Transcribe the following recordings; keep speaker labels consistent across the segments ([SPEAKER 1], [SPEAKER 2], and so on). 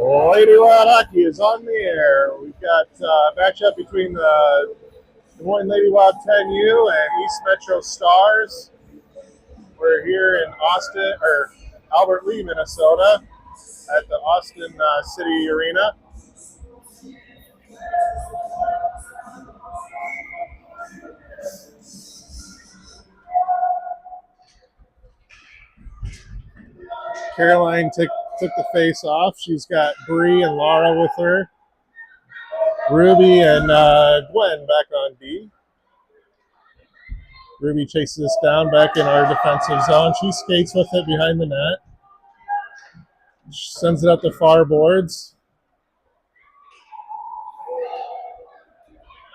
[SPEAKER 1] Lady Wild Hockey is on the air. We've got a matchup between the Des Moines Lady Wild 10U and East Metro Stars. We're here in Austin, or Albert Lee, Minnesota, at the Austin City Arena. Caroline took the face off. She's got Bree and Laura with her. Ruby and Gwen back on D. Ruby chases us down back in our defensive zone. She skates with it behind the net. She sends it up the far boards.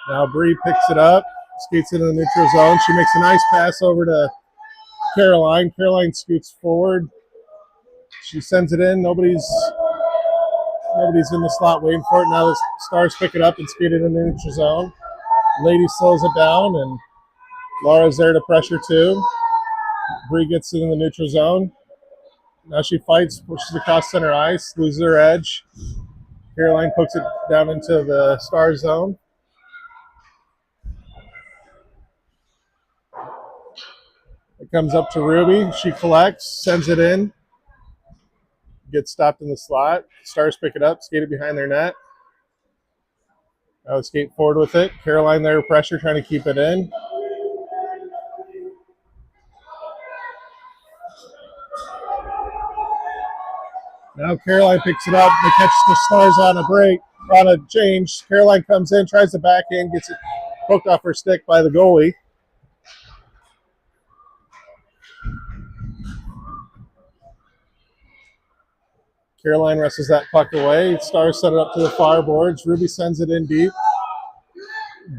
[SPEAKER 1] Now Bree picks it up, skates into the neutral zone. She makes a nice pass over to Caroline. Caroline scoots forward. She sends it in. Nobody's in the slot waiting for it. Now the Stars pick it up and skate it in the neutral zone. Lady slows it down, and Laura's there to pressure too. Bree gets it in the neutral zone. Now she fights, pushes across center ice, loses her edge. Caroline puts it down into the Star zone. It comes up to Ruby. She collects, sends it in. Gets stopped in the slot. Stars pick it up, skate it behind their net. Now skate forward with it. Caroline there, pressure, trying to keep it in. Now Caroline picks it up. They catch the Stars on a break, on a change. Caroline comes in, tries to back in, gets it poked off her stick by the goalie. Caroline wrestles that puck away. Stars set it up to the far boards. Ruby sends it in deep.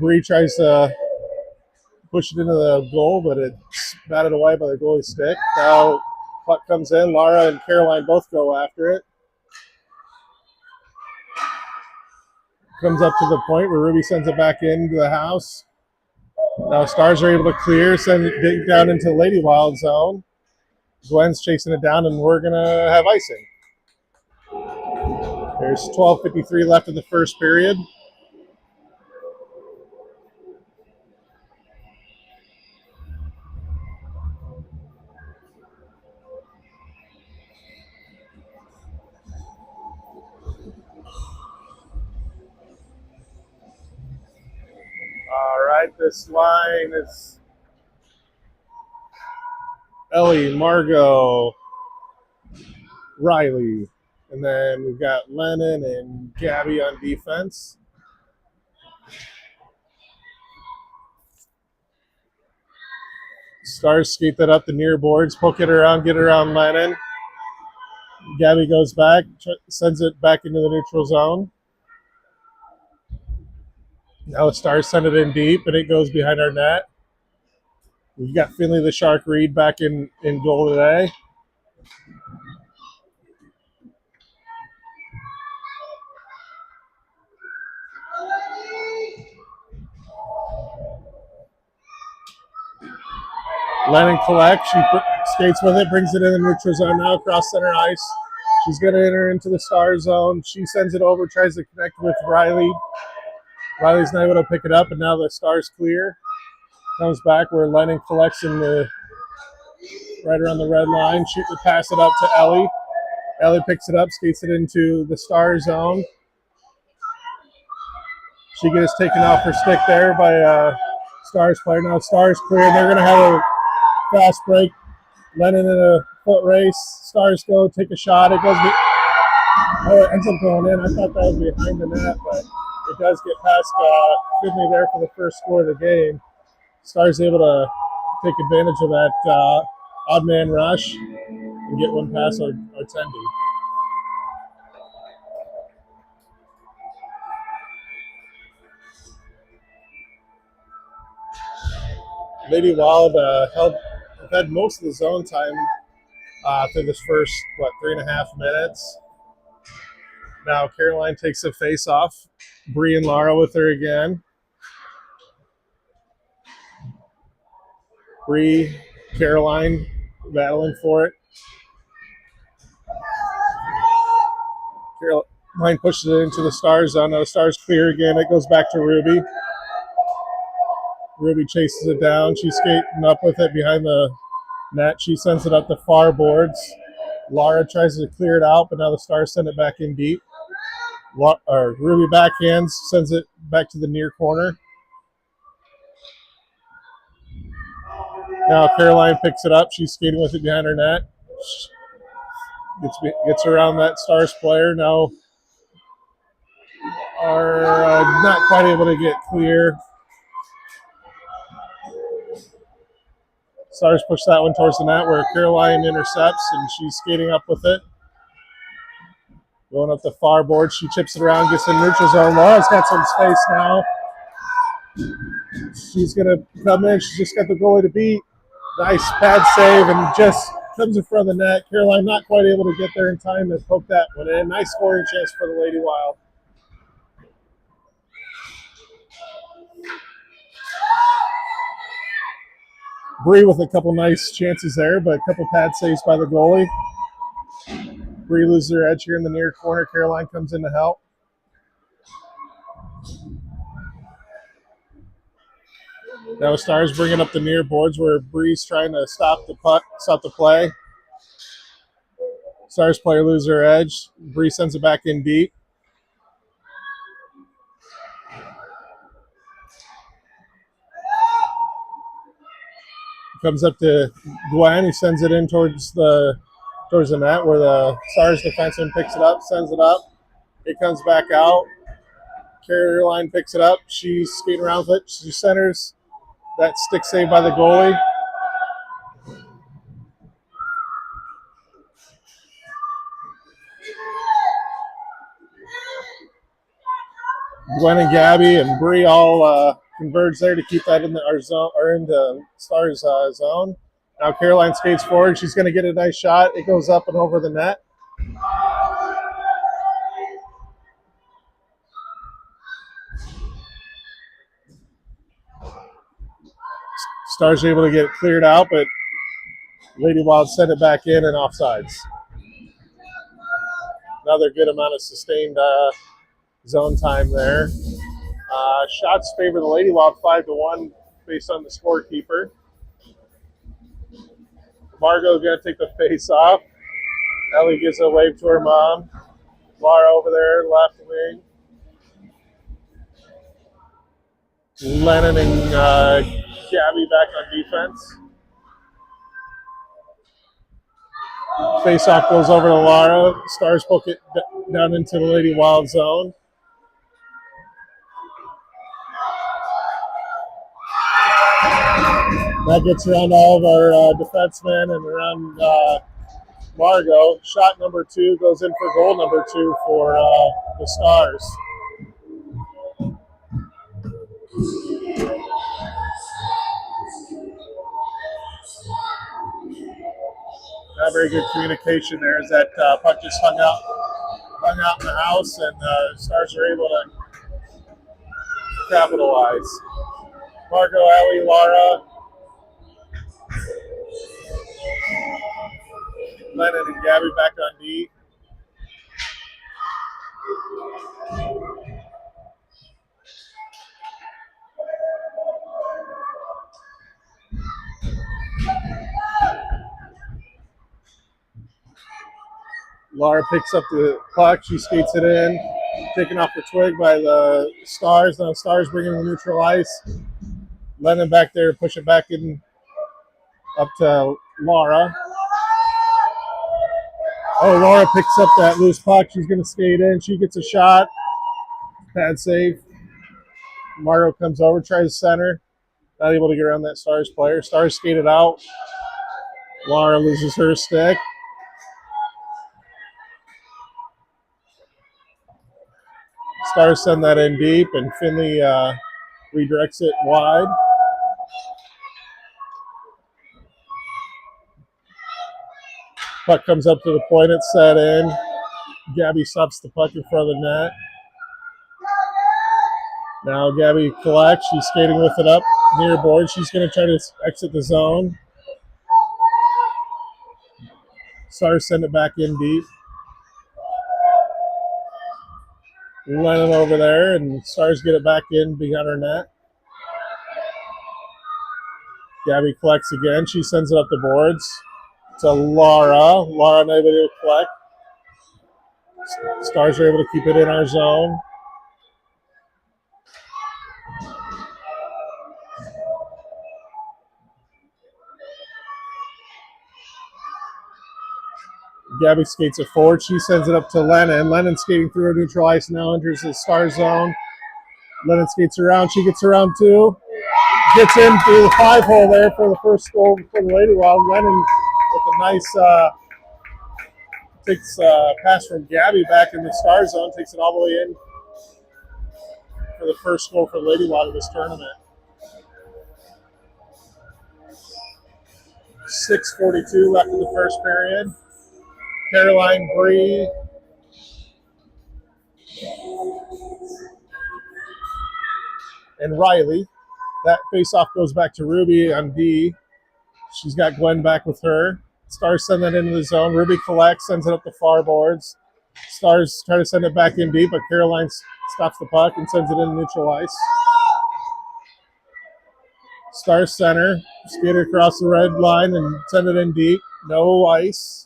[SPEAKER 1] Bree tries to push it into the goal, but it's batted away by the goalie's stick. Now puck comes in. Laura and Caroline both go after it. Comes up to the point where Ruby sends it back into the house. Now Stars are able to clear, send it down into the Lady Wild zone. Gwen's chasing it down, and we're going to have icing. There's 12:53 left in the first period. All right, this line is Ellie, Margot, Riley, and then we've got Lennon and Gabby on defense. Stars skate that up the near boards, poke it around, get it around Lennon. Gabby goes back, sends it back into the neutral zone. Now the Stars send it in deep, and it goes behind our net. We've got Finley the Shark Reed back in goal today. Lennon collects. She skates with it, brings it in the neutral zone now across center ice. She's going to enter into the Star zone. She sends it over, tries to connect with Riley. Riley's not able to pick it up, and now the Stars clear. Comes back where Lennon collects in the right around the red line. She would pass it up to Ellie. Ellie picks it up, skates it into the Star zone. She gets taken off her stick there by Stars player. Now Stars clear. They're going to have a fast break. Lennon in a foot race. Stars go take a shot. It goes. It ends up going in. I thought that was behind the net, but it does get past Finley there for the first score of the game. Stars able to take advantage of that odd man rush and get one past our Tendi. Lady Wild had most of the zone time through this first, 3.5 minutes. Now Caroline takes a face off. Bree and Laura with her again. Bree, Caroline battling for it. Line pushes it into the Stars zone. Now the Stars clear again. It goes back to Ruby. Ruby chases it down. She's skating up with it behind the net. She sends it up the far boards. Laura tries to clear it out, but now the Stars send it back in deep. Ruby backhands, sends it back to the near corner. Now Caroline picks it up. She's skating with it behind her net. Gets around that Stars player. Now are not quite able to get clear. Stars push that one towards the net where Caroline intercepts, and she's skating up with it. Going up the far board, she chips it around, gets in neutral zone. Laura's got some space now. She's going to come in. She's just got the goalie to beat. Nice pad save, and just comes in front of the net. Caroline not quite able to get there in time to poke that one in. Nice scoring chance for the Lady Wild. Bree with a couple nice chances there, but a couple pad saves by the goalie. Bree loses her edge here in the near corner. Caroline comes in to help. Now Stars bringing up the near boards where Bree's trying to stop the play. Stars player loses her edge. Bree sends it back in deep. Comes up to Gwen, who sends it in towards the net where the Stars defenseman picks it up, sends it up. It comes back out. Caroline picks it up. She's skating around with it. She centers. That stick save by the goalie. Gwen and Gabby and Bree all converge there to keep that in our zone or in the Stars zone. Now Caroline skates forward. She's going to get a nice shot. It goes up and over the net. Stars are able to get it cleared out, but Lady Wild sent it back in and offsides. Another good amount of sustained zone time there. Shots favor the Lady Wild 5-1 based on the scorekeeper. Margot going to take the face off. Ellie gives a wave to her mom. Laura over there, left wing. Lennon and Gabby back on defense. Face-off goes over to Laura. Stars poke it down into the Lady Wild zone. That gets around all of our defensemen and around Margot. Shot number 2 goes in for goal number 2 for the Stars. Not very good communication there as that puck just hung out in the house, and Stars are able to capitalize. Margot, Ellie, Laura, Lennon and Gabby back on D. Laura picks up the puck. She skates it in. Taken off the twig by the Stars. Now Stars bringing the neutral ice. Lennon back there, push it back in up to Laura. Oh, Laura picks up that loose puck. She's going to skate in. She gets a shot. Pad save. Margot comes over, tries center. Not able to get around that Stars player. Stars skated out. Laura loses her stick. Stars send that in deep, and Finley redirects it wide. Puck comes up to the point, it's set in. Gabby stops the puck in front of the net. Now Gabby collects. She's skating with it up near board. She's going to try to exit the zone. Stars send it back in deep. Lennon over there, and Stars get it back in behind her net. Gabby collects again. She sends it up the boards to Laura. Laura not able to collect. Stars are able to keep it in our zone. Gabby skates it forward. She sends it up to Lennon. Lennon skating through a neutral ice now, enters the Star zone. Lennon skates around. She gets around too. Gets in through the 5-hole there for the first goal for the Lady Wild. Lennon with a nice takes pass from Gabby back in the Star zone. Takes it all the way in for the first goal for the Lady Wild of this tournament. 6:42 left in the first period. Caroline Bree and Riley. That face-off goes back to Ruby on D. She's got Gwen back with her. Stars send that into the zone. Ruby collects, sends it up the far boards. Stars try to send it back in deep, but Caroline stops the puck and sends it into neutral ice. Stars center, skate it across the red line and send it in deep. No ice.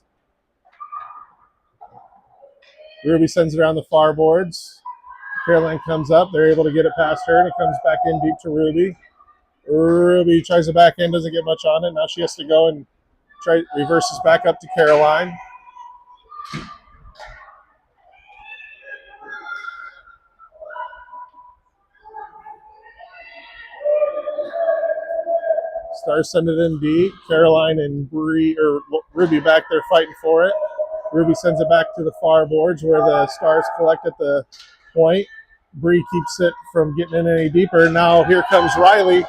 [SPEAKER 1] Ruby sends it around the far boards. Caroline comes up. They're able to get it past her, and it comes back in deep to Ruby. Ruby tries the back end, doesn't get much on it. Now she has to go and reverses back up to Caroline. Stars send it in deep. Caroline and Ruby back there fighting for it. Ruby sends it back to the far boards where the Stars collect at the point. Bree keeps it from getting in any deeper. Now here comes Riley.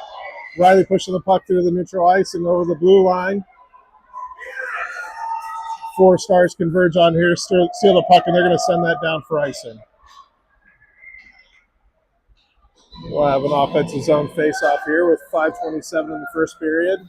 [SPEAKER 1] Riley pushing the puck through the neutral ice and over the blue line. 4 Stars converge on here, steal the puck, and they're going to send that down for icing. We'll have an offensive zone face-off here with 5:27 in the first period.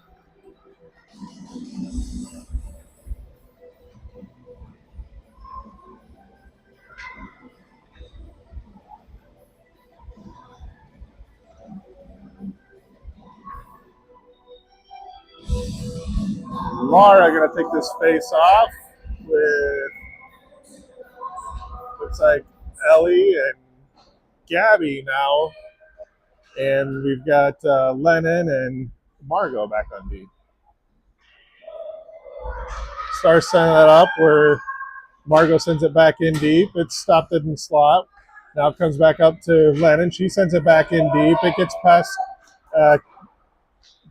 [SPEAKER 1] Laura going to take this face-off with, looks like Ellie and Gabby now. And we've got Lennon and Margot back on D. Stars sending that up where Margot sends it back in deep. It's stopped in the slot. Now it comes back up to Lennon. She sends it back in deep. It gets past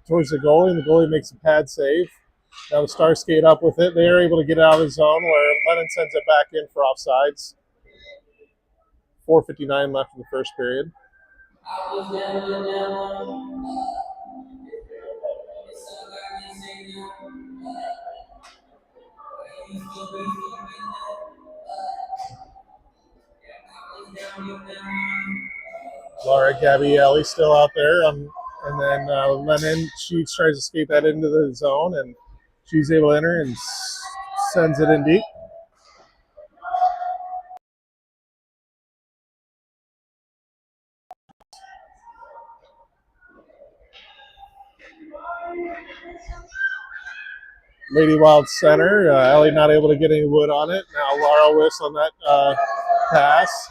[SPEAKER 1] towards the goalie, and the goalie makes a pad save. Now the Stars skate up with it. They are able to get out of the zone where Lennon sends it back in for offsides. 4:59 left in the first period. Laura, Gabby, Ellie still out there. And then Lennon, she tries to skate that into the zone, and she's able to enter and sends it in deep. Lady Wild center. Ellie not able to get any wood on it. Now Laura whiffs on that pass.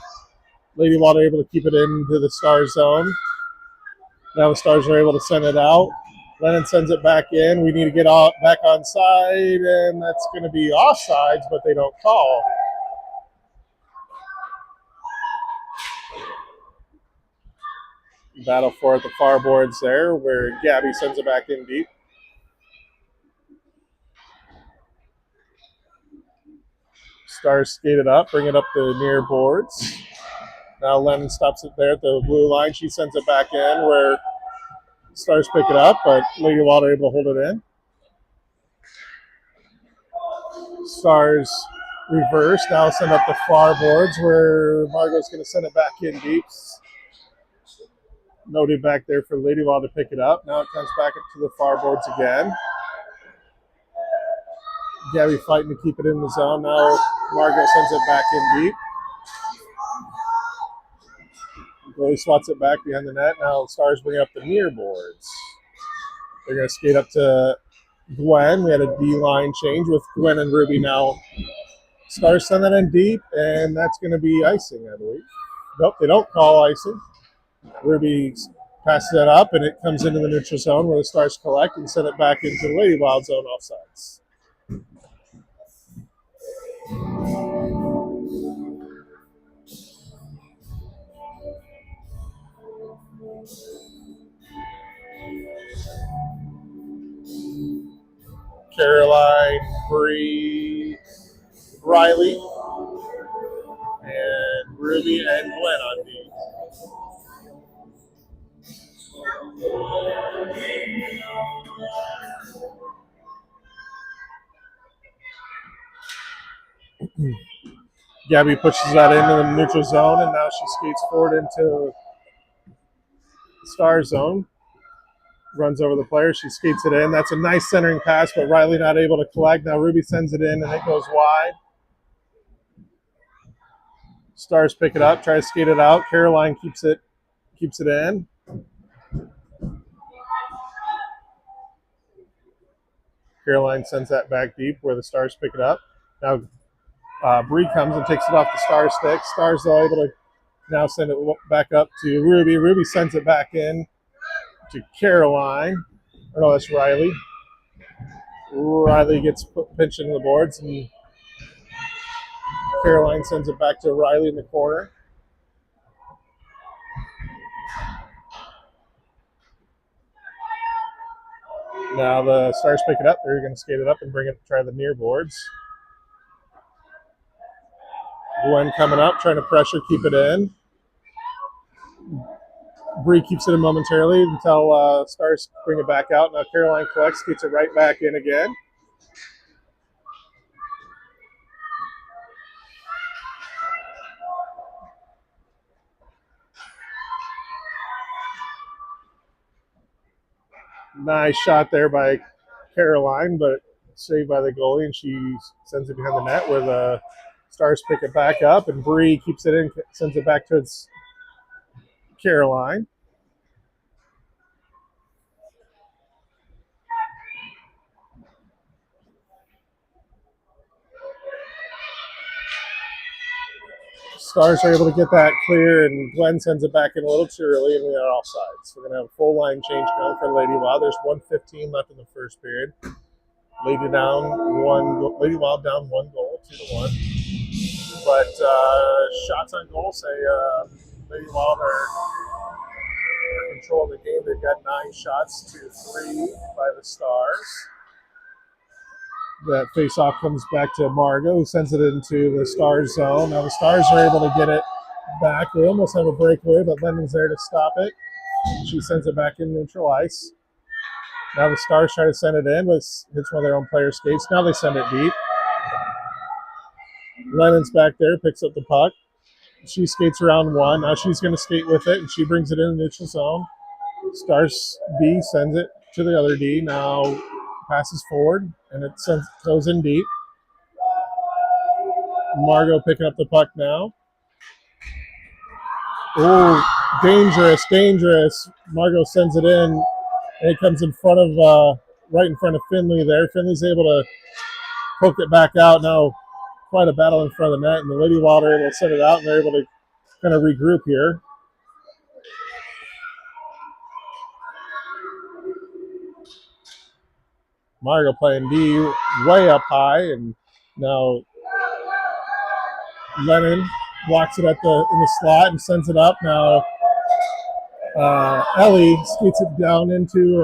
[SPEAKER 1] Lady Wild are able to keep it into the Star zone. Now the Stars are able to send it out. Lennon sends it back in. We need to get back on side, and that's going to be offsides, but they don't call. Battle for it, the far boards there, where Gabby sends it back in deep. Stars skate it up, bring it up the near boards. Now Lennon stops it there at the blue line. She sends it back in where Stars pick it up, but Lady Wild are able to hold it in. Stars reverse, now send up the far boards where Margot's going to send it back in deep. Noted back there for Lady Wild to pick it up. Now it comes back up to the far boards again. Gabby fighting to keep it in the zone. Now Margot sends it back in deep. Goalie swats it back behind the net. Now the Stars bring up the near boards. They're going to skate up to Gwen. We had a D-line change with Gwen and Ruby now. Stars send that in deep, and that's going to be icing, I believe. Nope, they don't call icing. Ruby passes it up, and it comes into the neutral zone where the Stars collect and send it back into the Lady Wild zone offsides. Caroline, Bree, Riley, and Ruby and Gwen on D. Gabby pushes that into the neutral zone, and now she skates forward into the Star zone. Runs over the player. She skates it in. That's a nice centering pass, but Riley not able to collect. Now Ruby sends it in, and it goes wide. Stars pick it up, try to skate it out. Caroline keeps it in. Caroline sends that back deep where the Stars pick it up. Now Bree comes and takes it off the Star stick. Stars are able to now send it back up to Ruby. Ruby sends it back in to Caroline. Oh, no, that's Riley. Riley gets pinched into the boards, and Caroline sends it back to Riley in the corner. Now the Stars pick it up. They're going to skate it up and bring it to try the near boards. Gwen coming up, trying to pressure, keep it in. Bree keeps it in momentarily until Stars bring it back out. Now Caroline collects, gets it right back in again. Nice shot there by Caroline, but saved by the goalie, and she sends it behind the net where the Stars pick it back up, and Bree keeps it in, sends it back towards Caroline. Stars are able to get that clear, and Glenn sends it back in a little too early, and we are offsides. We're going to have a full line change coming for Lady Wild. There's 1:15 left in the first period. Lady Wild down 1 goal, 2-1. But shots on goal say Lady Wild are controlling the game. They've got 9 shots to 3 by the Stars. That face-off comes back to Margot, who sends it into the Stars zone. Now the Stars are able to get it back. They almost have a breakaway, but Lennon's there to stop it. She sends it back in neutral ice. Now the Stars try to send it in, but hits one of their own player skates. Now they send it deep. Lennon's back there, picks up the puck. She skates around one. Now she's going to skate with it, and she brings it in the neutral zone. Stars D sends it to the other D. Now passes forward, and it goes in deep. Margot picking up the puck now. Oh, dangerous. Margot sends it in, and it comes in front of, right in front of Finley there. Finley's able to poke it back out. Now quite a battle in front of the net, and the Lady Wild are able to send it out, and they're able to kind of regroup here. Margot playing D way up high, and now Lennon blocks it in the slot and sends it up. Now Ellie skates it down into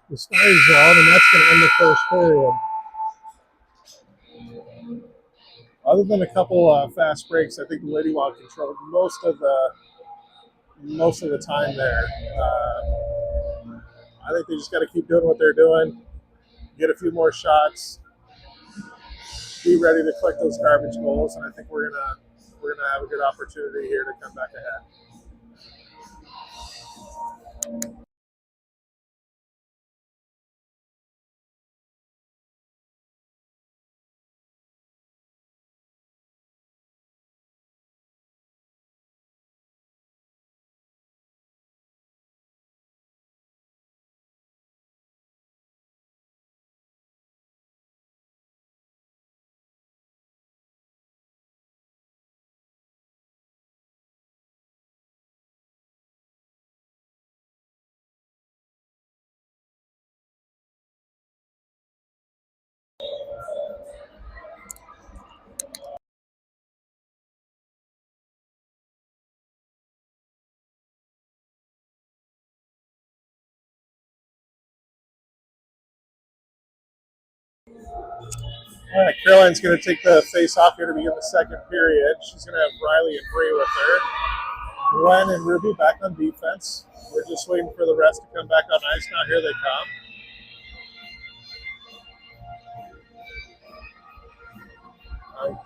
[SPEAKER 1] the Stars zone, and that's going to end the first period. Other than a couple fast breaks, I think the Lady Wild controlled most of the time there. I think they just got to keep doing what they're doing, get a few more shots, be ready to collect those garbage goals, and I think we're gonna have a good opportunity here to come back ahead. All right, Caroline's going to take the face off here to begin the second period. She's going to have Riley and Bree with her. Gwen and Ruby back on defense. We're just waiting for the rest to come back on ice. Now here they come.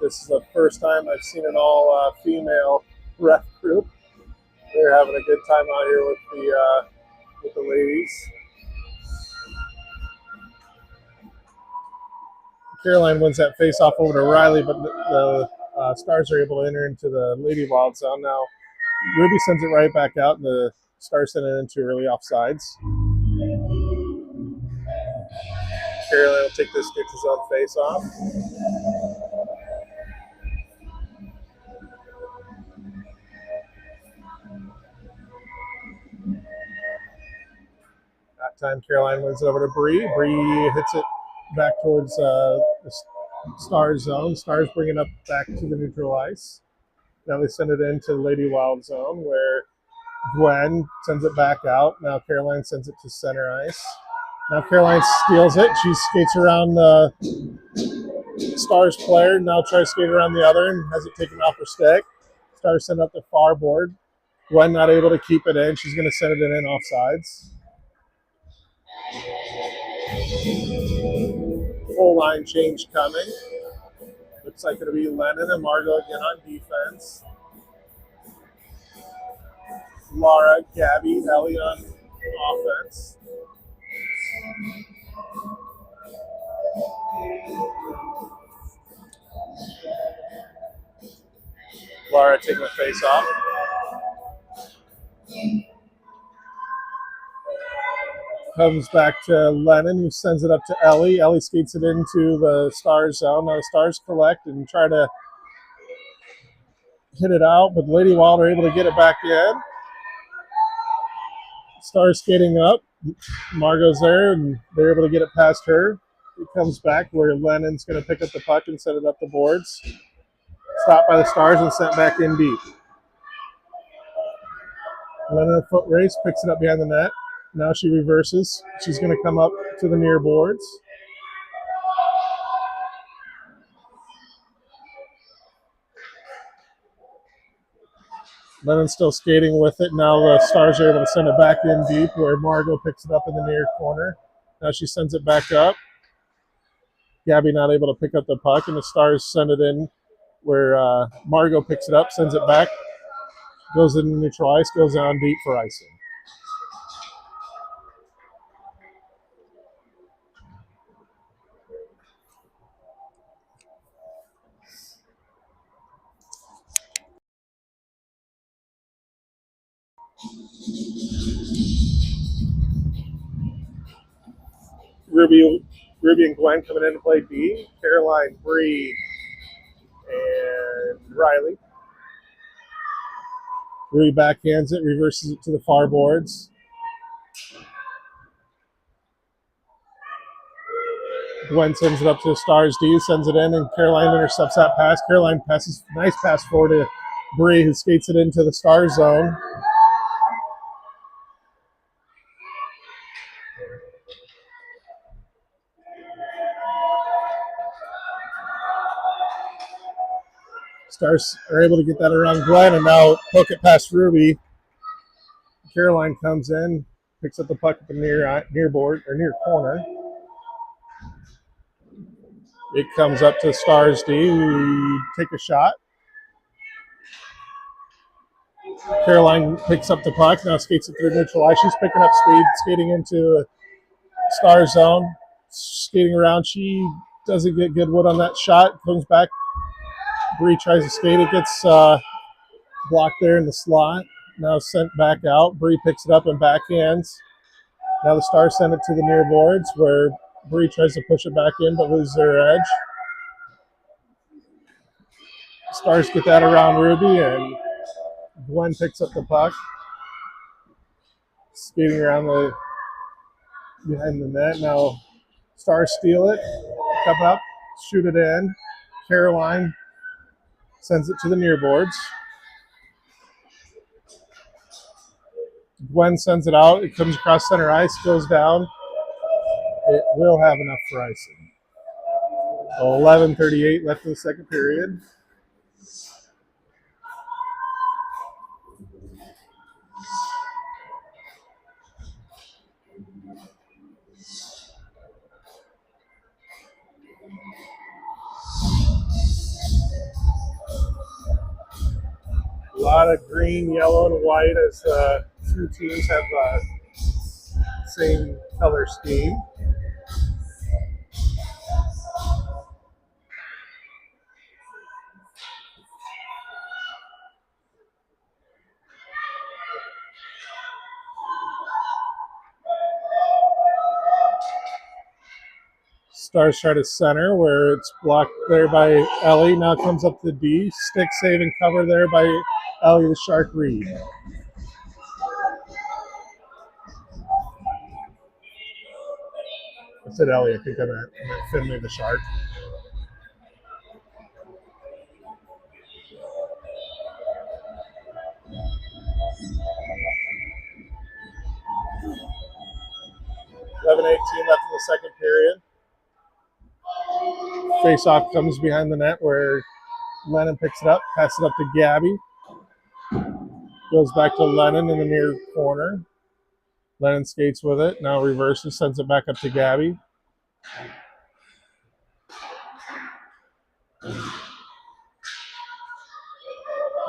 [SPEAKER 1] This is the first time I've seen an all-female ref group. They're having a good time out here with the ladies. Caroline wins that face-off over to Riley, but the Stars are able to enter into the Lady Wild zone. Now Ruby sends it right back out, and the Stars send it into early offsides. Caroline will take this neutral zone face-off. That time, Caroline wins it over to Bree. Bree hits it back towards the Stars zone. Stars bring it up back to the neutral ice. Now they send it into the Lady Wild zone where Gwen sends it back out. Now Caroline sends it to center ice. Now Caroline steals it. She skates around the Stars player. Now tries to skate around the other and has it taken off her stick. Stars send up the far board. Gwen not able to keep it in. She's going to send it in offsides. Full line change coming. Looks like it'll be Lennon and Margot again on defense. Laura, Gabby, Ellie on offense. Laura taking the face off. Comes back to Lennon, who sends it up to Ellie. Ellie skates it into the Stars zone. Now the Stars collect and try to hit it out, but Lady Wild are able to get it back in. Stars skating up. Margot's there, and they're able to get it past her. It comes back where Lennon's going to pick up the puck and set it up the boards. Stopped by the Stars and sent back in deep. Lennon, a foot race, picks it up behind the net. Now she reverses. She's going to come up to the near boards. Lennon's still skating with it. Now the Stars are able to send it back in deep where Margot picks it up in the near corner. Now she sends it back up. Gabby not able to pick up the puck, and the Stars send it in where Margot picks it up, sends it back, goes into neutral ice, goes down deep for icing. Ruby and Gwen coming in to play D. Caroline, Bree, and Riley. Ruby backhands it, reverses it to the far boards. Gwen sends it up to the Stars D, sends it in, and Caroline intercepts that pass. Caroline passes, nice pass forward to Bree, who skates it into the Stars zone. Stars are able to get that around Gwen and now poke it past Ruby. Caroline comes in, picks up the puck at the near board or near corner. It comes up to Stars D, who take a shot. Caroline picks up the puck, now skates it through neutral ice. She's picking up speed, skating into Stars zone, skating around. She doesn't get good wood on that shot, comes back. Bree tries to skate. It gets blocked there in the slot. Now sent back out. Bree picks it up and backhands. Now the Stars send it to the near boards where Bree tries to push it back in but loses their edge. Stars get that around Ruby and Gwen picks up the puck. Skating around behind the net. Now Stars steal it, come up, shoot it in. Caroline sends it to the near boards. Gwen sends it out. It comes across center ice, goes down. It will have enough for icing. 11:38 left in the second period. A lot of green, yellow, and white as the two teams have same color scheme. Stars try to center where it's blocked there by Ellie. Now comes up to D. Stick save and cover there by Ellie the Shark Reed. I said Ellie, I think I meant Finley the Shark. .18 left in the second period. Face-off comes behind the net where Lennon picks it up, passes it up to Gabby. Goes back to Lennon in the near corner. Lennon skates with it. Now reverses, sends it back up to Gabby.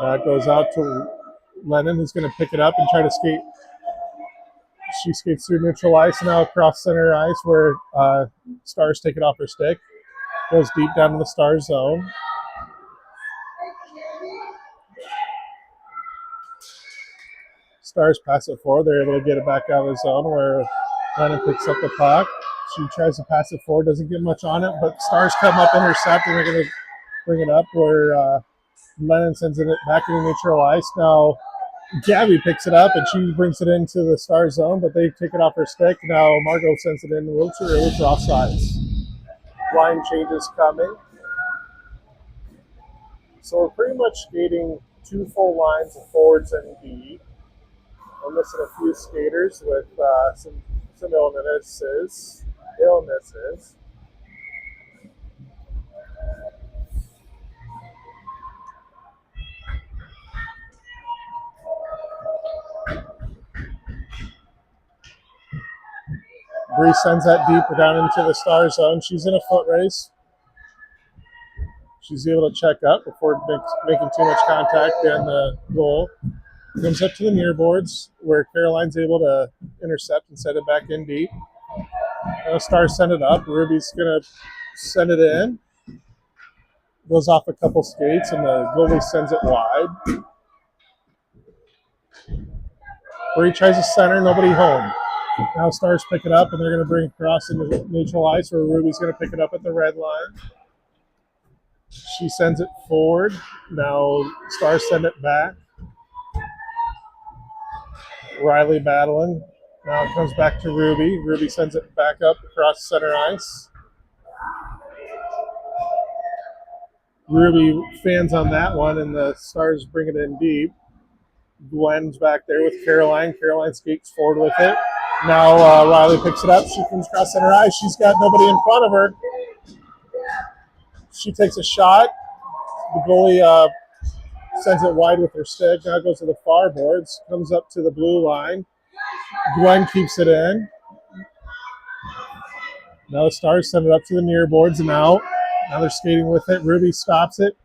[SPEAKER 1] Now it goes out to Lennon, who's going to pick it up and try to skate. She skates through neutral ice and now across center ice where Stars take it off her stick. Goes deep down to the Stars zone. Stars pass it forward. They're able to get it back out of the zone where Lennon picks up the puck. She tries to pass it forward, doesn't get much on it, but Stars come up, intercept, and they're going to bring it up where Lennon sends it back into neutral ice. Now Gabby picks it up and she brings it into the Stars zone, but they take it off her stick. Now Margot sends it in to Wiltshire. It was offsides. Line changes coming. So we're pretty much skating two full lines of forwards and D. We're missing a few skaters with some illnesses. Bree sends that deep down into the Star zone. She's in a foot race. She's able to check up before making too much contact behind the goal. Comes up to the near boards where Caroline's able to intercept and send it back in deep. Now Stars send it up. Ruby's going to send it in. Goes off a couple skates and the goalie sends it wide. Bree tries to center, nobody home. Now Stars pick it up and they're going to bring it across into neutral ice where Ruby's going to pick it up at the red line. She sends it forward. Now Stars send it back. Riley battling. Now it comes back to Ruby. Ruby sends it back up across center ice. Ruby fans on that one, and the Stars bring it in deep. Gwen's back there with Caroline. Caroline skates forward with it. Now Riley picks it up. She comes across center ice. She's got nobody in front of her. She takes a shot. The goalie sends it wide with her stick. Now it goes to the far boards. Comes up to the blue line. Gwen keeps it in. Now the Stars send it up to the near boards and out. Now they're skating with it. Ruby stops it.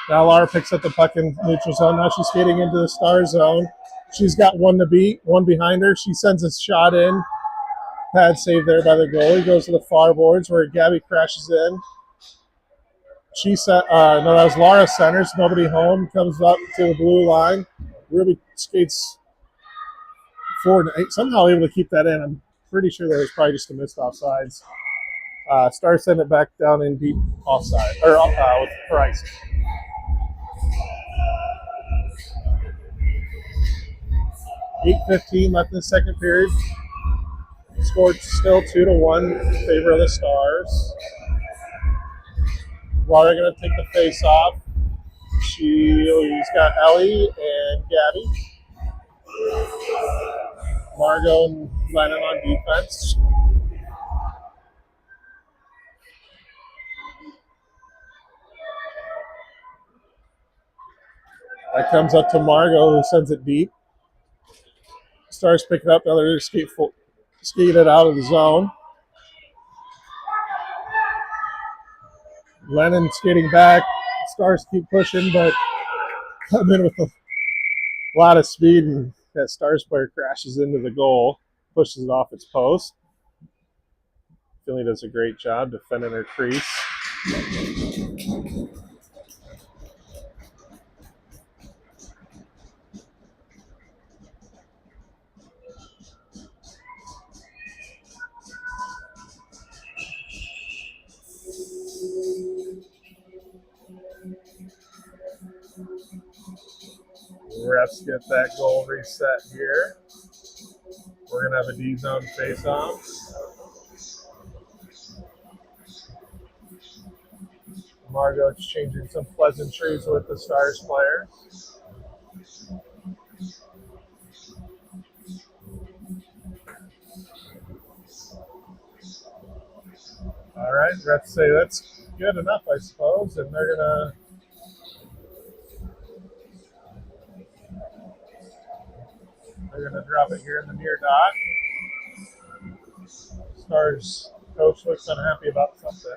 [SPEAKER 1] Now Laura picks up the puck in neutral zone. Now she's skating into the Star zone. She's got one to beat, one behind her. She sends a shot in. Pad save there by the goalie. Goes to the far boards where Gabby crashes in. That was Laura centers. Nobody home. Comes up to the blue line. Ruby skates forward. Somehow able to keep that in. I'm pretty sure that was probably just a missed offsides. Stars send it back down in deep offside or with Price. .15 left in the second period. Scored still 2-1 in favor of the Stars. Laura going to take the face off. She's got Ellie and Gabby. Margot and Lennon on defense. That comes up to Margot, who sends it deep. Stars pick it up. The other skate it out of the zone. Lennon skating back. Stars keep pushing, but come in with a lot of speed, and that Stars player crashes into the goal, pushes it off its post. Finley does a great job defending her crease. Refs get that goal reset here. We're going to have a D-zone face-off. Margot exchanging some pleasantries with the Stars player. All right, refs say that's good enough, I suppose, and they're gonna drop it here in the near dot. Stars coach looks unhappy about something.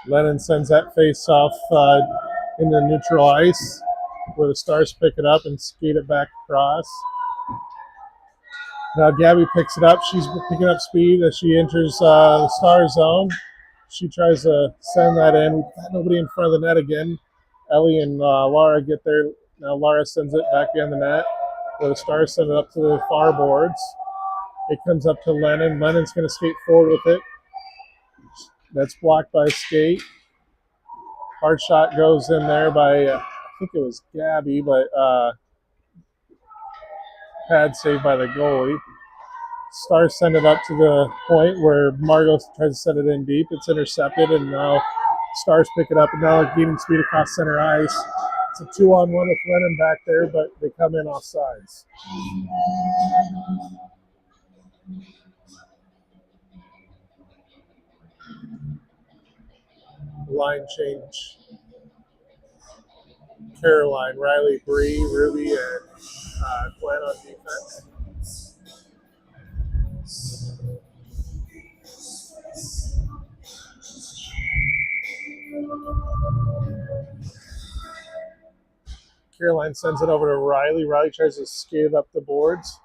[SPEAKER 1] Lennon sends that face off into neutral ice, where the Stars pick it up and skate it back across. Now Gabby picks it up. She's picking up speed as she enters the Star zone. She tries to send that in. We've got nobody in front of the net again. Ellie and Laura get there. Now Laura sends it back behind the net, where the Stars send it up to the far boards. It comes up to Lennon. Lennon's going to skate forward with it. That's blocked by a skate. Hard shot goes in there by, I think it was Gabby, but pad saved by the goalie. Stars send it up to the point where Margot tries to set it in deep. It's intercepted, and now Stars pick it up, and now gaining speed across center ice. It's a 2-on-1 with Lennon back there, but they come in off sides. Line change. Caroline, Riley, Bree, Ruby, and Gwen on defense. Caroline sends it over to Riley. Riley tries to skate it up the boards.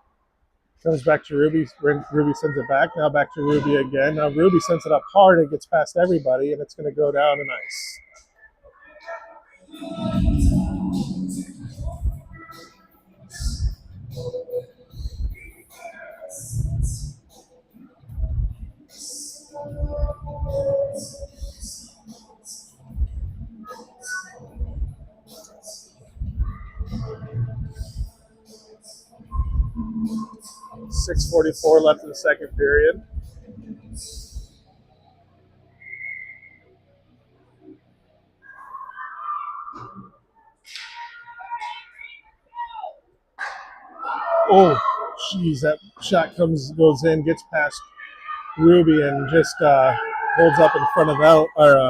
[SPEAKER 1] Comes back to Ruby. Ruby sends it back. Now back to Ruby again. Now Ruby sends it up hard and gets past everybody, and it's going to go down in ice. .6:44 left in the second period. Oh, jeez, that shot goes in, gets past Ruby, and just holds up in front of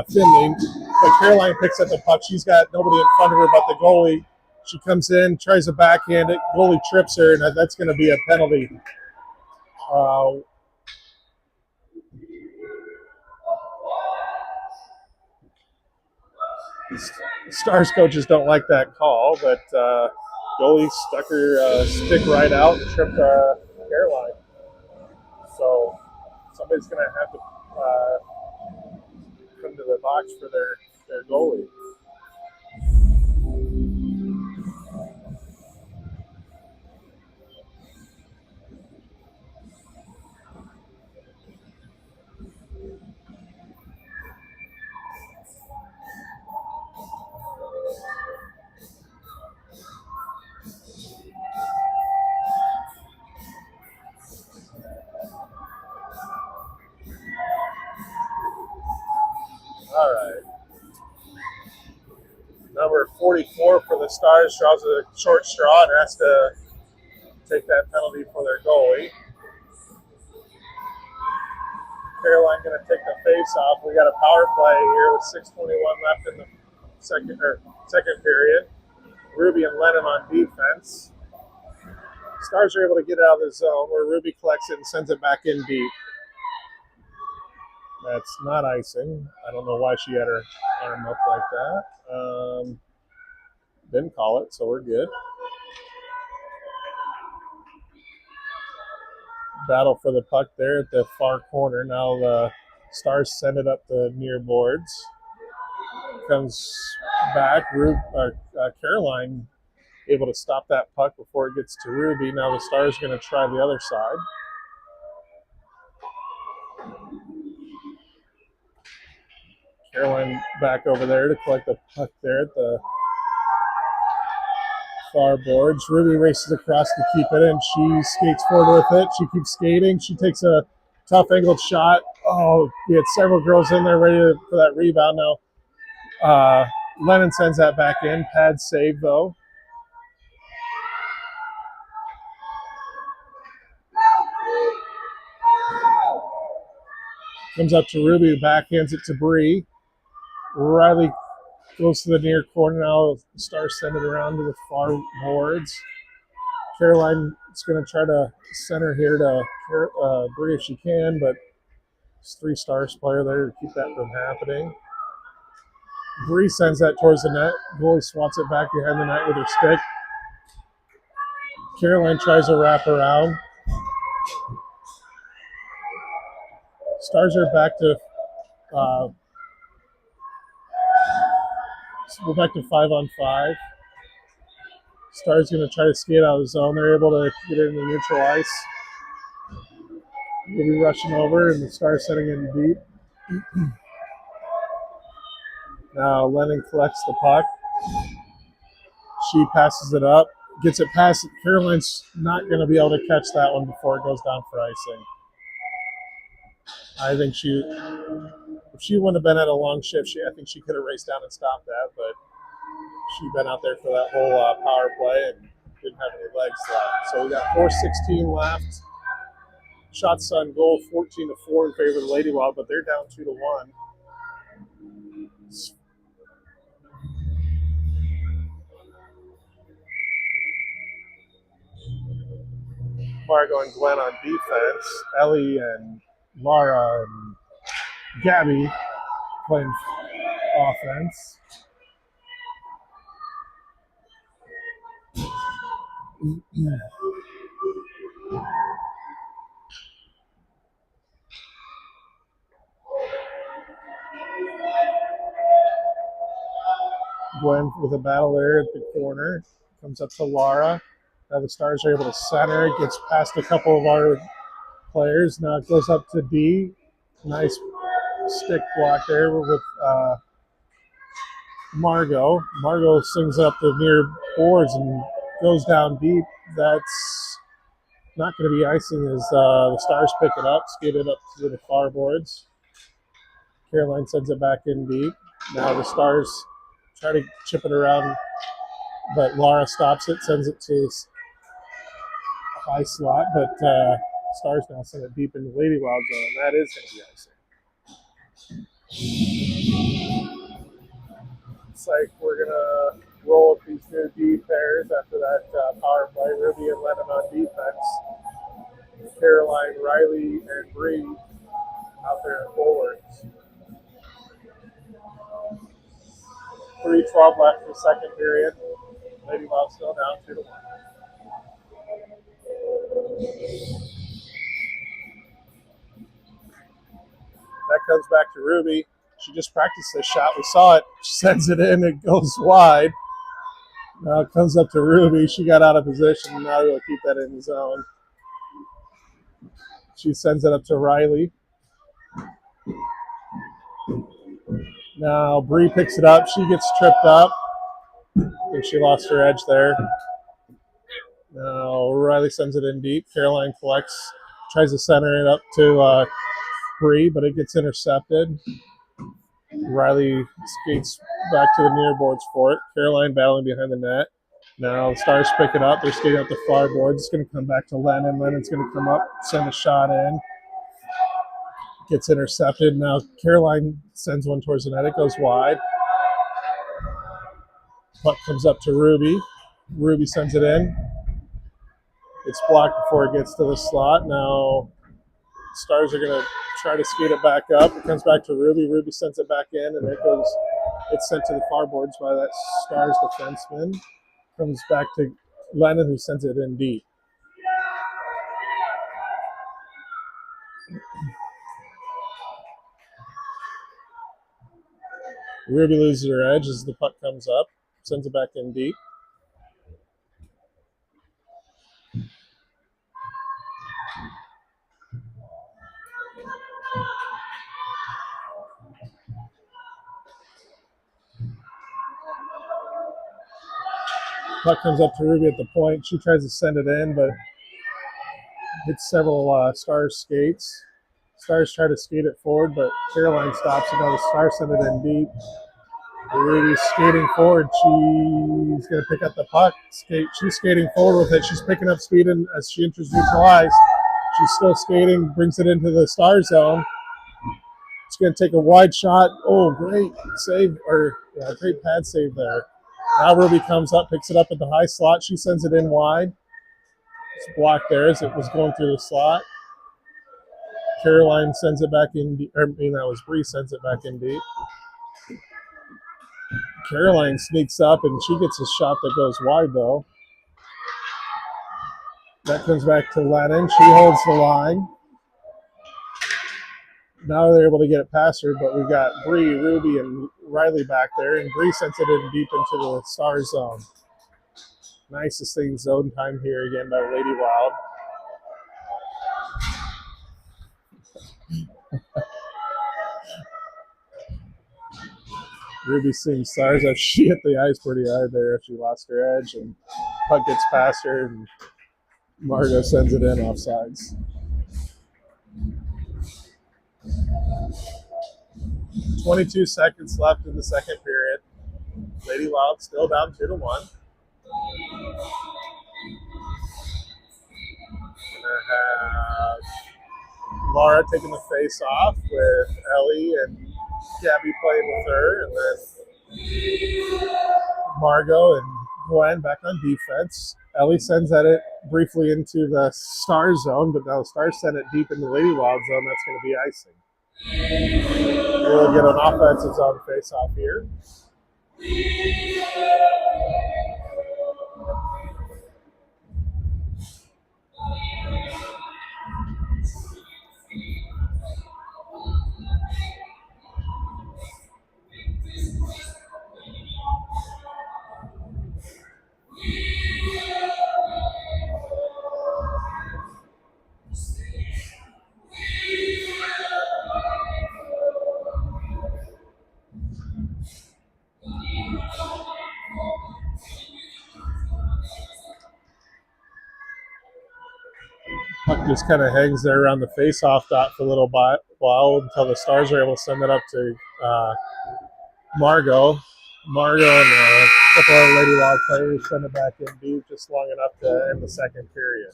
[SPEAKER 1] Finley. But Caroline picks up the puck. She's got nobody in front of her but the goalie. She comes in, tries to backhand it. Goalie trips her, and that's going to be a penalty. Stars coaches don't like that call, but goalie stuck her stick right out and tripped Caroline. So somebody's going to have to come to the box for their goalie. Number 44 for the Stars draws a short straw and has to take that penalty for their goalie. Caroline going to take the face off. We got a power play here with 6:21 left in the second period. Ruby and Lennon on defense. Stars are able to get out of the zone where Ruby collects it and sends it back in deep. That's not icing. I don't know why she had her arm up like that. Didn't call it, so we're good. Battle for the puck there at the far corner. Now the Stars send it up the near boards. Comes back. Caroline able to stop that puck before it gets to Ruby. Now the Stars going to try the other side. Caroline back over there to collect the puck there at the far boards. Ruby races across to keep it, and she skates forward with it. She keeps skating. She takes a tough angled shot. Oh, we had several girls in there ready for that rebound. Now Lennon sends that back in. Pad save, though. Comes up to Ruby, backhands it to Bree. Riley goes to the near corner. Now the Stars send it around to the far boards. Caroline is going to try to center here to Bree if she can, but it's 3 Stars player there to keep that from happening. Bree sends that towards the net. Goalie swats it back behind the net with her stick. Caroline tries to wrap around. Stars are back to we're back to 5-on-5. Stars going to try to skate out of the zone. They're able to get it into neutral ice. We'll be rushing over, and the Stars setting in deep. Now Lennon collects the puck. She passes it up, gets it past. Caroline's not going to be able to catch that one before it goes down for icing. I think if she wouldn't have been at a long shift, I think she could have raced down and stopped that, but she'd been out there for that whole power play and didn't have any legs left. So we got 4:16 left. Shots on goal 14-4 in favor of the Lady Wild, but they're down 2-1. Margo and Glenn on defense. Ellie and Laura and Gabby playing offense. Gwen with a battle there at the corner. Comes up to Laura. Now the Stars are able to center. It gets past a couple of our players. Now it goes up to D. Nice stick block there with Margo. Margo swings up the near boards and goes down deep. That's not going to be icing as the Stars pick it up, skate it up to the far boards. Caroline sends it back in deep. Now the Stars try to chip it around, but Laura stops it, sends it to high slot, but Stars now send it deep in the Lady Wild zone. That is going to be icing. Looks like we're going to roll with these new D pairs after that power play. Ruby and Lennon on defense. Caroline, Riley, and Bree out there in forwards. 3:12 left in the second period. Lady Wild still down 2-1. That comes back to Ruby. She just practiced this shot. We saw it. She sends it in. It goes wide. Now it comes up to Ruby. She got out of position. Now we'll keep that in the zone. She sends it up to Riley. Now Bree picks it up. She gets tripped up. I think she lost her edge there. Now Riley sends it in deep. Caroline collects, tries to center it up to Bree, but it gets intercepted. Riley skates back to the near boards for it. Caroline battling behind the net. Now the Stars pick it up. They're skating out the far boards. It's going to come back to Lennon. Lennon's going to come up, send a shot in. Gets intercepted. Now Caroline sends one towards the net. It goes wide. Puck comes up to Ruby. Ruby sends it in. It's blocked before it gets to the slot. Now Stars are going to try to skate it back up. It comes back to Ruby. Ruby sends it back in, and it's sent to the far boards by that Stars defenseman. Comes back to Lennon, who sends it in deep. Ruby loses her edge as the puck comes up, sends it back in deep. Puck comes up to Ruby at the point. She tries to send it in, but hits several Stars skates. Stars try to skate it forward, but Caroline stops it. Now the Stars send it in deep. Ruby's skating forward. She's going to pick up the puck. She's skating forward with it. She's picking up speed, and as she enters neutral ice, she's still skating, brings it into the Star zone. It's going to take a wide shot. Oh, great save, great pad save there. Now Ruby comes up, picks it up at the high slot. She sends it in wide. It's blocked there as it was going through the slot. Caroline sends it back in deep. That was Bree sends it back in deep. Caroline sneaks up and she gets a shot that goes wide though. That comes back to Lennon. She holds the line. Now they're able to get it past her, but we've got Bree, Ruby, and Riley back there, and Bree sends it in deep into the Star zone. Nice sustained zone time here again by Lady Wild. Ruby seeing Stars as she hit the ice pretty hard there. She lost her edge, and puck gets past her, and Margot sends it in offsides. 22 seconds left in the second period. Lady Wild still down 2-1. Gonna have Laura taking the face off with Ellie and Gabby playing with her, and then Margot and Gwen back on defense. Ellie sends it briefly into the Star zone, but now the Stars send it deep into the Lady Wild zone. That's going to be icing. We'll get an offensive zone face-off here. Puck just kind of hangs there around the face-off dot for a little while until the Stars are able to send it up to Margot. Margot and a couple of Lady Wild players send it back in deep just long enough to end the second period.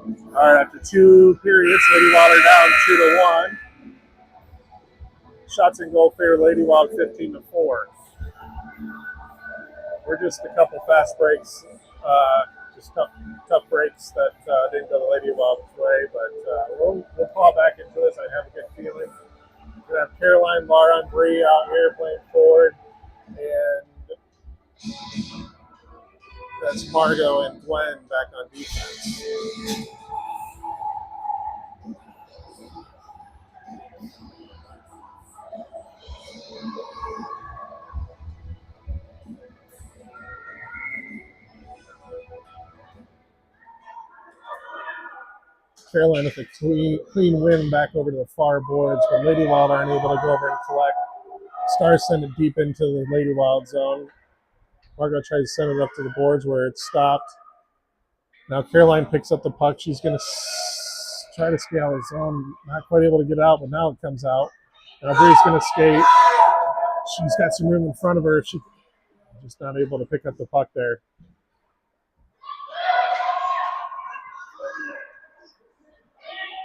[SPEAKER 1] All right, after 2 periods, Lady Wild are down 2-1. Shots and goal favor Lady Wild 15-4. We're just a couple fast breaks, just tough breaks that didn't go the Lady Wild's way, but we'll fall back into this. I have a good feeling. We're gonna have Caroline, Laura, and Bree out here playing forward, and that's Margot and Gwen back on defense. Caroline with a clean win back over to the far boards, but Lady Wild aren't able to go over and collect. Stars send it deep into the Lady Wild zone. Margot tries to send it up to the boards where it's stopped. Now Caroline picks up the puck. She's going to try to skate out of the zone. Not quite able to get out, but now it comes out. Now Bree's going to skate. She's got some room in front of her. She's just not able to pick up the puck there.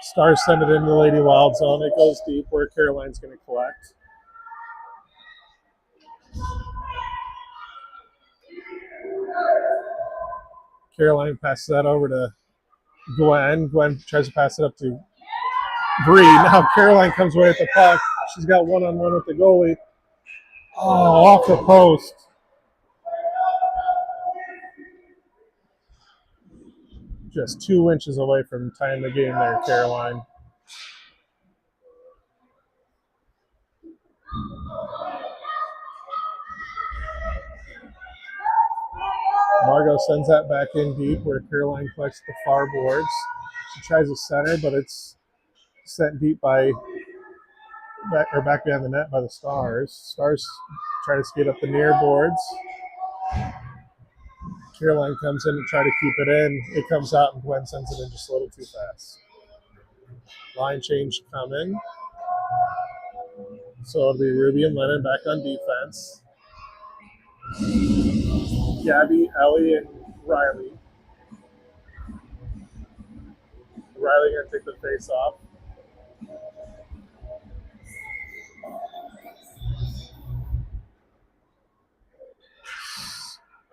[SPEAKER 1] Stars send it into the Lady Wild zone. It goes deep where Caroline's going to collect. Caroline passes that over to Gwen. Gwen tries to pass it up to Bree. Now Caroline comes away with the puck. She's got one-on-one with the goalie. Oh, off the post. Just 2 inches away from tying the game there, Caroline. Margot sends that back in deep where Caroline collects the far boards. She tries to center, but it's sent deep by back behind the net by the Stars. Stars try to skate up the near boards. Caroline comes in to try to keep it in. It comes out and Gwen sends it in just a little too fast. Line change coming. So it'll be Ruby and Lennon back on defense. Gabby, Ellie, and Riley. Riley gonna take the face off.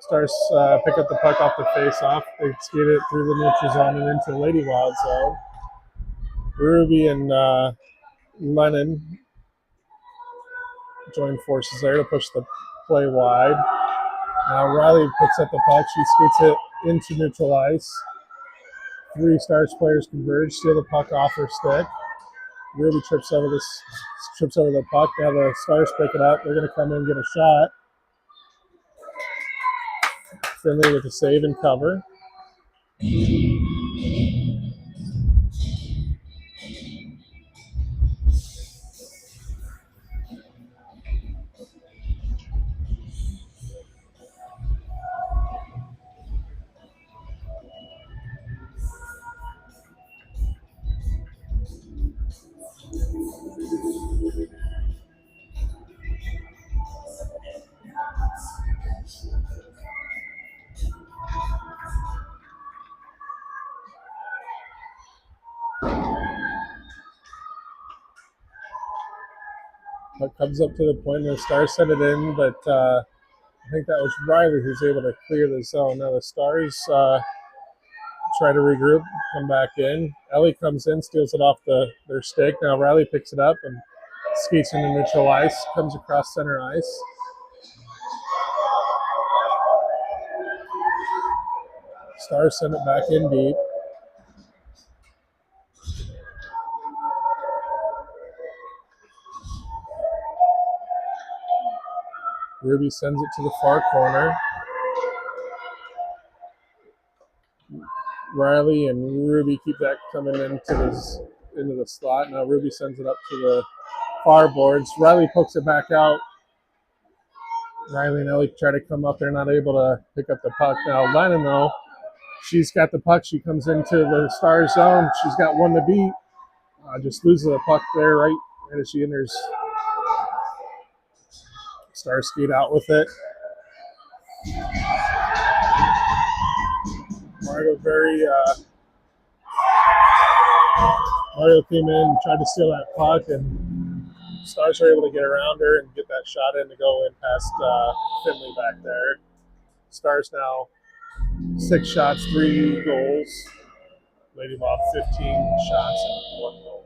[SPEAKER 1] Stars pick up the puck off the face off. They skate it through the neutral zone and into the Lady Wild zone. Ruby and Lennon join forces there to push the play wide. Now Riley picks up the puck. She skates it into neutral ice. 3 Stars players converge, steal the puck off her stick. Ruby trips over the puck. Now the Stars pick it up. They're going to come in and get a shot. Finley with a save and cover. Puck comes up to the point and the Stars send it in, but I think that was Riley who's able to clear the zone. Now the Stars try to regroup, come back in. Ellie comes in, steals it off their stick. Now Riley picks it up and skates into neutral ice, comes across center ice. Stars send it back in deep. Ruby sends it to the far corner. Riley and Ruby keep that coming into the slot. Now Ruby sends it up to the far boards. Riley pokes it back out. Riley and Ellie try to come up. They're not able to pick up the puck. Now Lennon, though, she's got the puck. She comes into the Stars zone. She's got one to beat. Just loses the puck there right as she enters. Stars skate out with it. Margot very Mario came in, tried to steal that puck, and Stars were able to get around her and get that shot in to go in past Finley back there. Stars now 6 shots, 3 goals. Lady Wild 15 shots and 1 goal.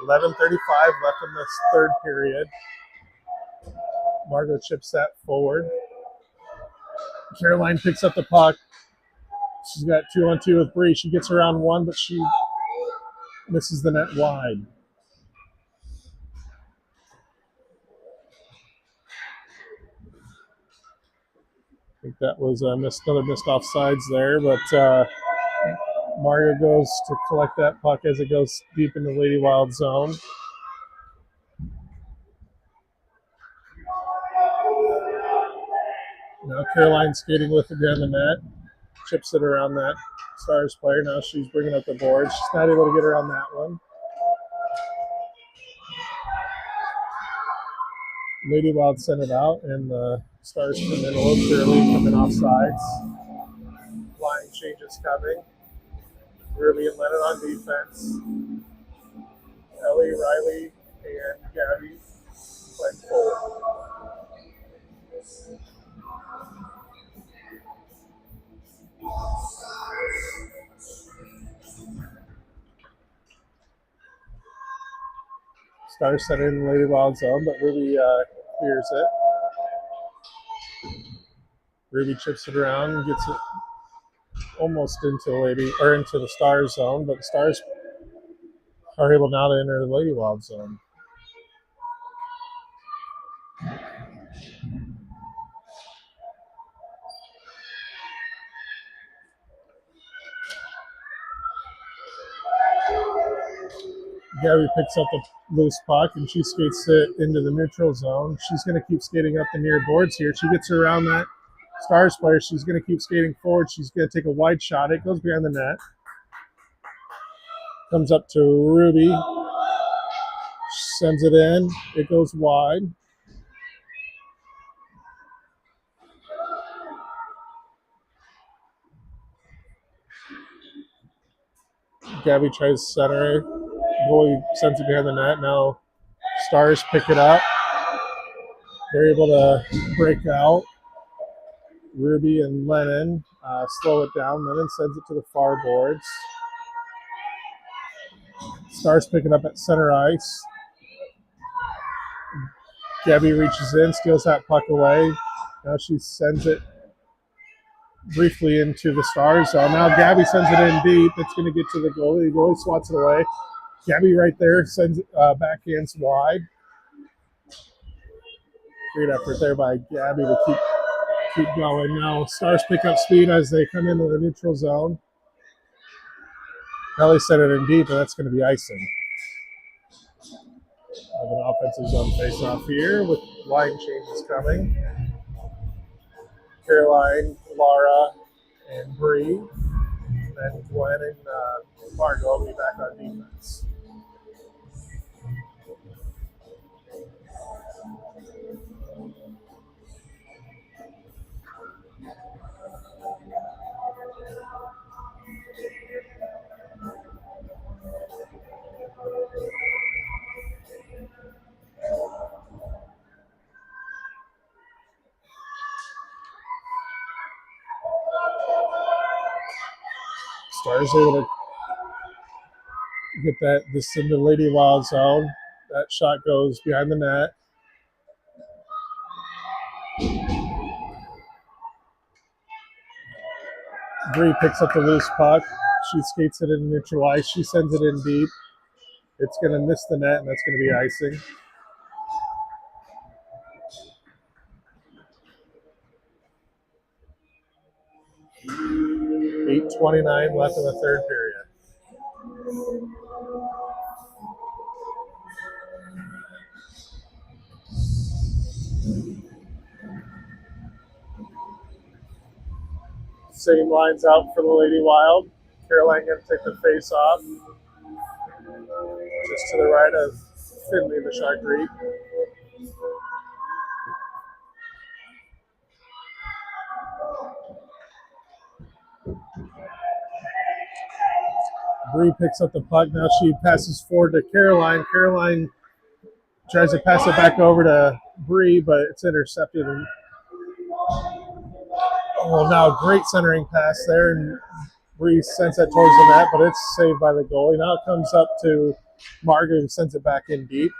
[SPEAKER 1] .11:35 left in this third period. Margot chips that forward. Caroline picks up the puck. She's got 2-on-2 with Bree. She gets around one, but she misses the net wide. I think that was another missed offsides there, but Mario goes to collect that puck as it goes deep into Lady Wild zone. Now Caroline skating with it down the net. Chips it around that Stars player. Now she's bringing up the board. She's not able to get around that one. Lady Wild sent it out, and the Stars come in a little early, coming off sides. Line changes coming. Ruby and Lennon on defense. Ellie, Riley, and Gabby playing forward. Stars set it in Lady Wild zone, but Ruby clears it. Ruby chips it around and gets it almost into the Stars zone, but the Stars are able now to enter the Lady Wild zone. Gabby picks up the loose puck and she skates it into the neutral zone. She's going to keep skating up the near boards here. She gets around that Stars player. She's going to keep skating forward. She's going to take a wide shot. It goes behind the net. Comes up to Ruby. Sends it in. It goes wide. Gabby tries to center it. Goalie sends it behind the net. Now Stars pick it up. They're able to break out. Ruby and Lennon slow it down. Lennon sends it to the far boards. Stars pick it up at center ice. Gabby reaches in, steals that puck away. Now she sends it briefly into the Stars zone. Now Gabby sends it in deep. It's going to get to the goalie. The goalie swats it away. Gabby right there sends it backhands wide. Great effort there by Gabby to keep going. Now Stars pick up speed as they come into the neutral zone. Ellie sent it in deep, and that's going to be icing. Have an offensive zone face-off here with line changes coming. Caroline, Laura, and Bree. And Gwen and Margot will be back on defense. Stars able to get this into Lady Wild zone. That shot goes behind the net. Bree picks up the loose puck. She skates it in neutral ice. She sends it in deep. It's going to miss the net, and that's going to be icing. .8:29 left in the third period. Same lines out for the Lady Wild. Caroline going to take the face off. to the right of Finley, the Shark Reap. Bree picks up the puck. Now she passes forward to Caroline. Caroline tries to pass it back over to Bree, but it's intercepted. Oh, now great centering pass there, and Bree sends that towards the net, but it's saved by the goalie. Now it comes up to Margaret, who sends it back in deep.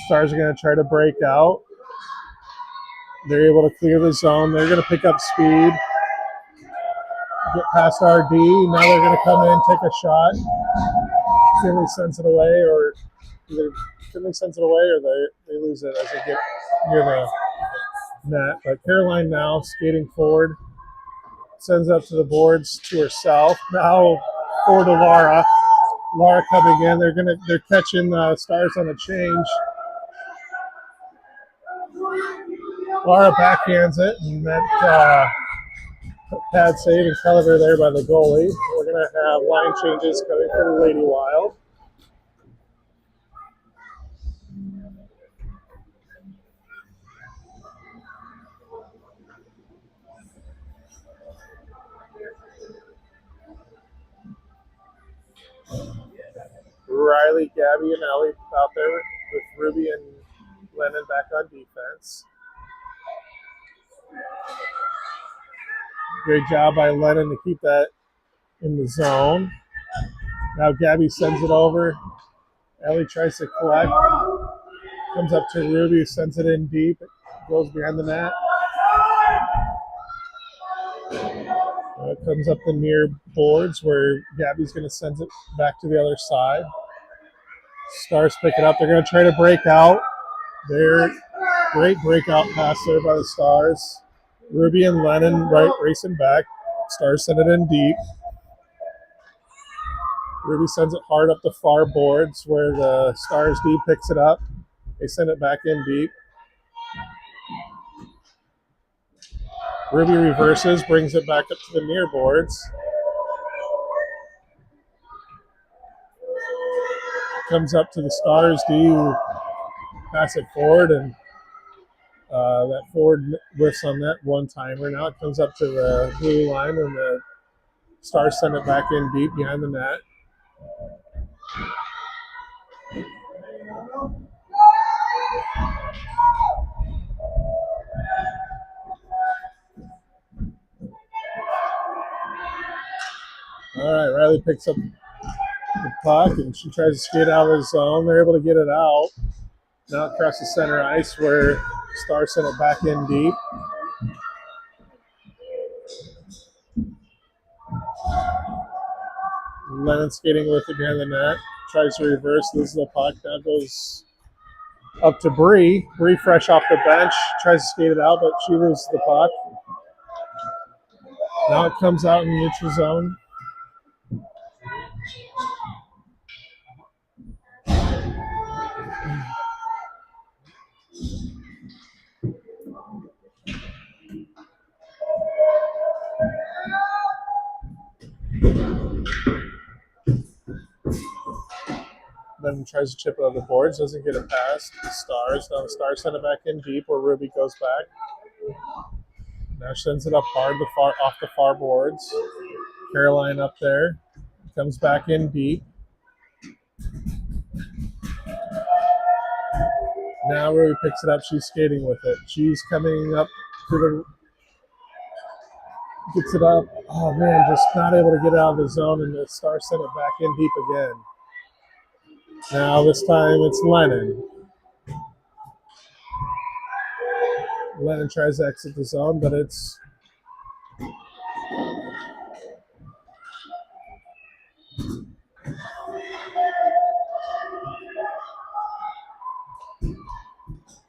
[SPEAKER 1] Stars are going to try to break out. They're able to clear the zone. They're going to pick up speed. Get past RD. Now they're going to come in, take a shot. Finley sends it away, or either Finley sends it away, or they lose it as they get near the net. But Caroline now skating forward, sends up to the boards to herself. Now forward to Laura. Laura coming in. They're catching Stars on a change. Laura backhands it, and that pad save and cover there by the goalie. We're going to have line changes coming for the Lady Wild. Riley, Gabby, and Ellie out there with Ruby and Lennon back on defense. Great job by Lennon to keep that in the zone. Now Gabby sends it over. Ellie tries to collect. Comes up to Ruby, sends it in deep. It goes behind the net. It comes up the near boards where Gabby's going to send it back to the other side. Stars pick it up. They're going to try to break out. Great breakout pass there by the Stars. Ruby and Lennon racing back. Stars send it in deep. Ruby sends it hard up the far boards where the Stars D picks it up. They send it back in deep. Ruby reverses, brings it back up to the near boards. Comes up to the Stars D, who pass it forward, and that forward whiffs on that one-timer. Now it comes up to the blue line, and the Stars send it back in deep behind the net. All right, Riley picks up the puck, and she tries to skate out of the zone. They're able to get it out. Now across the center ice where Stars sent it back in deep. Lennon skating with it behind the net. Tries to reverse, loses the puck. Now goes up to Bree. Bree fresh off the bench. Tries to skate it out, but she loses the puck. Now it comes out in the neutral zone. Then tries to chip it on the boards, doesn't get it past the Stars. Now the Stars send it back in deep where Ruby goes back. Now she sends it up hard off the far boards. Caroline up there. Comes back in deep. Now Ruby picks it up. She's skating with it. She's coming up to the... Gets it up. Oh, man, just not able to get it out of the zone, and the Stars send it back in deep again. Now this time it's Lennon. Lennon tries to exit the zone, but it's...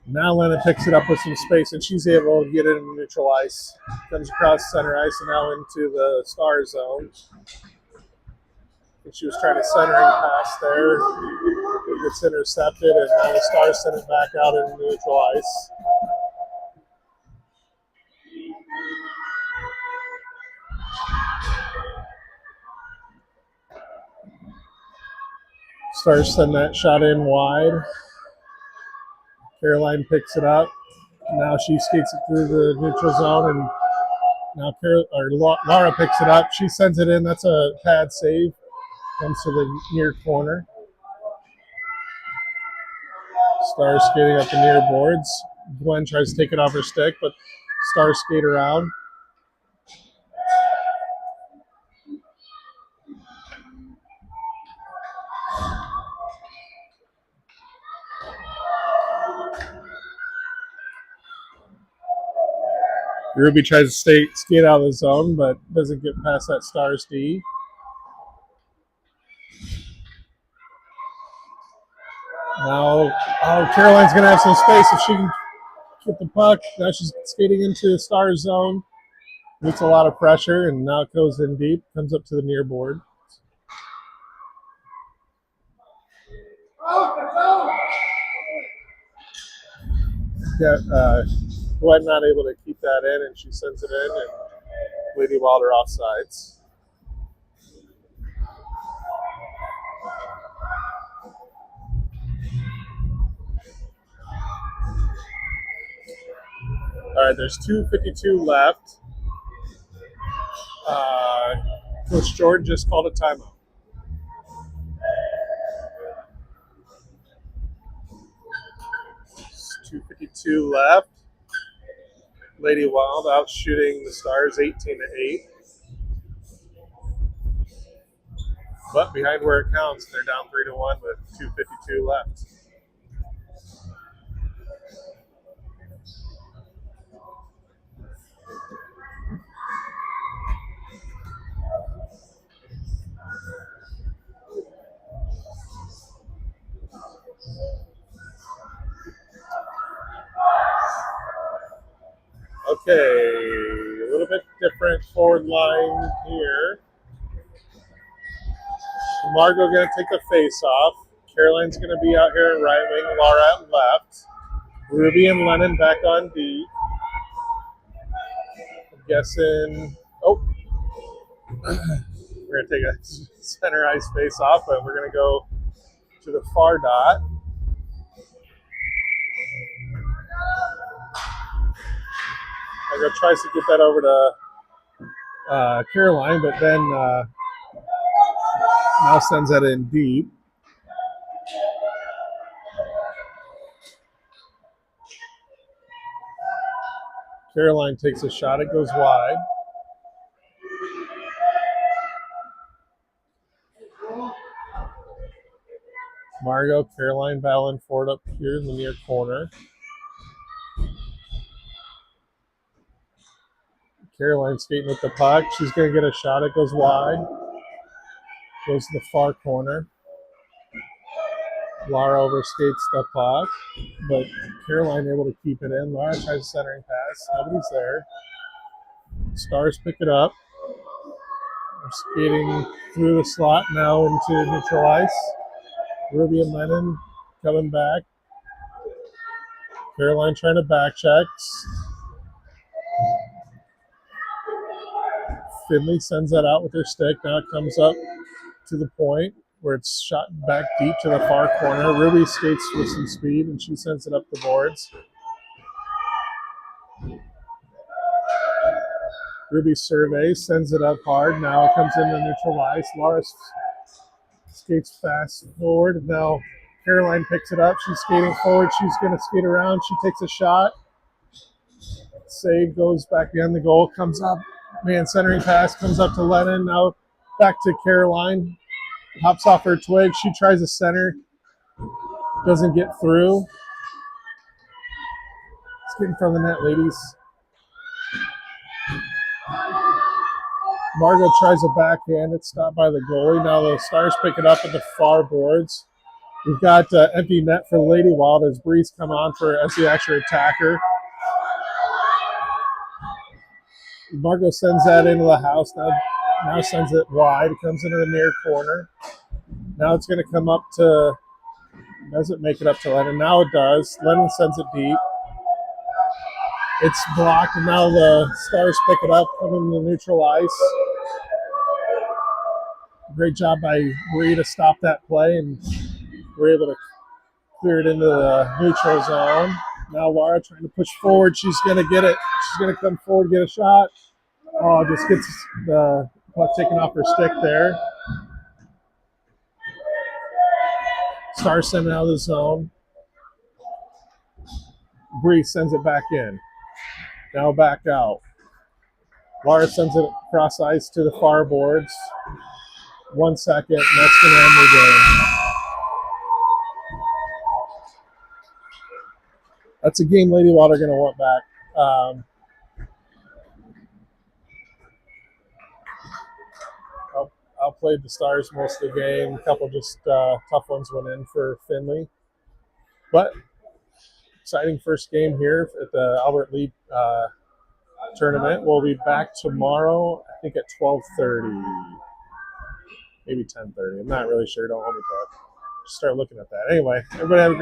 [SPEAKER 1] Now Lennon picks it up with some space, and she's able to get it in neutral ice. Comes across center ice and now into the Star zone. And she was trying to centering pass there. It gets intercepted, and now the Stars send it back out in neutral ice. Stars send that shot in wide. Caroline picks it up. Now she skates it through the neutral zone, and now Laura picks it up. She sends it in. That's a pad save. Comes to the near corner. Stars skating up the near boards. Gwen tries to take it off her stick, but Stars skate around. Ruby tries to skate out of the zone, but doesn't get past that Stars D. Now, Caroline's going to have some space if she can get the puck. Now she's skating into the Stars zone. Meets a lot of pressure, and now it goes in deep. Comes up to the near board. Gwen not able to keep that in, and she sends it in, and Lady Wilder offsides. All right, there's 2:52 left. Coach Jordan just called a timeout. There's 2:52 left. Lady Wild out shooting the Stars 18-8. But behind where it counts, they're down 3-1 with 2:52 left. Okay, a little bit different forward line here. Margot going to take the face off. Caroline's going to be out here in right wing, Laura at left. Ruby and Lennon back on D. I'm guessing, we're going to take a center ice face off, but we're going to go to the far dot. Margot tries to get that over to Caroline, but then now sends that in deep. Caroline takes a shot. It goes wide. Margot, Caroline battling forward up here in the near corner. Caroline skating with the puck. She's going to get a shot. It goes wide. Goes to the far corner. Laura overskates the puck, but Caroline able to keep it in. Laura tries a centering pass. Nobody's there. Stars pick it up. They're skating through the slot now into neutral ice. Ruby and Lennon coming back. Caroline trying to back check. Finley sends that out with her stick. Now it comes up to the point where it's shot back deep to the far corner. Ruby skates with some speed, and she sends it up the boards. Ruby surveys, sends it up hard. Now it comes into neutral ice. Laura skates fast forward. And now Caroline picks it up. She's skating forward. She's going to skate around. She takes a shot. Save, goes back behind the goal, comes up. Man, centering pass comes up to Lennon. Now back to Caroline. Hops off her twig. She tries a center. Doesn't get through. It's getting from the net, ladies. Margot tries a backhand. It's stopped by the goalie. Now the Stars pick it up at the far boards. We've got empty net for Lady Wild as Breeze come on as the extra attacker. Margot sends that into the house. Now sends it wide. It comes into the near corner. Now it's going to come up to, doesn't make it up to Lennon. Now it does. Lennon sends it deep. It's blocked, and now the Stars pick it up, coming to neutral ice. Great job by Bree to stop that play and We're able to clear it into the neutral zone. Now Laura trying to push forward. She's going to get it. She's going to come forward, get a shot. Oh, just gets the puck taken off her stick there. Star sending out of the zone. Bree sends it back in. Now back out. Laura sends it across ice to the far boards. 1 second, and that's going to end the game. That's a game Lady Water going to want back. Outplayed the Stars most of the game. A couple just tough ones went in for Finley. But exciting first game here at the Albert Lee tournament. We'll be back tomorrow, I think at 12:30, maybe 10:30. I'm not really sure. Don't hold me to it. Just start looking at that. Anyway, everybody have a great